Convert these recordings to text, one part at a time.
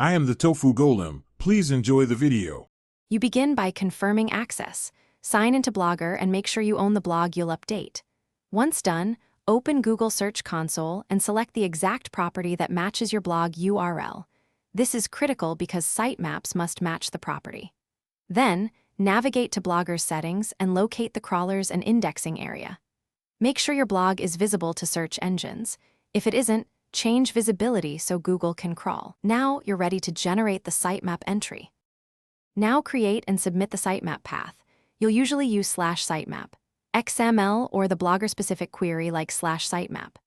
I am the Tofu Golem. Please enjoy the video. You begin by confirming access. Sign into Blogger and make sure you own the blog you'll update. Once done, open Google Search Console and select the exact property that matches your blog URL. This is critical because sitemaps must match the property. Then, navigate to Blogger's settings and locate the crawlers and indexing area. Make sure your blog is visible to search engines. If it isn't, change visibility so Google can crawl. Now you're ready to generate the sitemap entry. Now create and submit the sitemap path. You'll usually use /sitemap, XML, or the Blogger-specific query like /sitemap.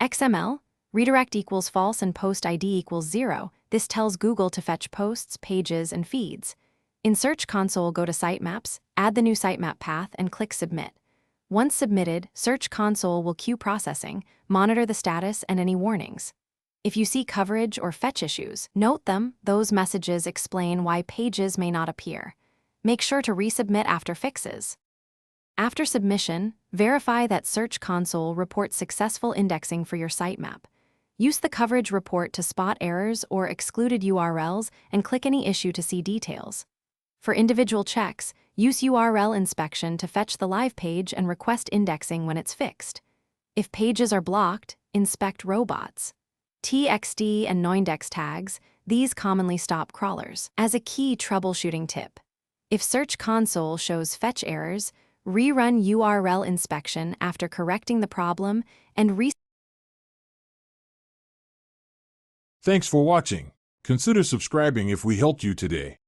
XML, redirect equals false and post ID equals 0. This tells Google to fetch posts, pages, and feeds. In Search Console, go to Sitemaps, add the new sitemap path, and click Submit. Once submitted, Search Console will queue processing, monitor the status and any warnings. If you see coverage or fetch issues, note them. Those messages explain why pages may not appear. Make sure to resubmit after fixes. After submission, verify that Search Console reports successful indexing for your sitemap. Use the coverage report to spot errors or excluded URLs and click any issue to see details. For individual checks, use URL inspection to fetch the live page and request indexing when it's fixed. If pages are blocked, inspect robots. TXT and noindex tags, these commonly stop crawlers. As a key troubleshooting tip, if Search Console shows fetch errors, rerun URL inspection after correcting the problem and Thanks for watching. Consider subscribing if we helped you today.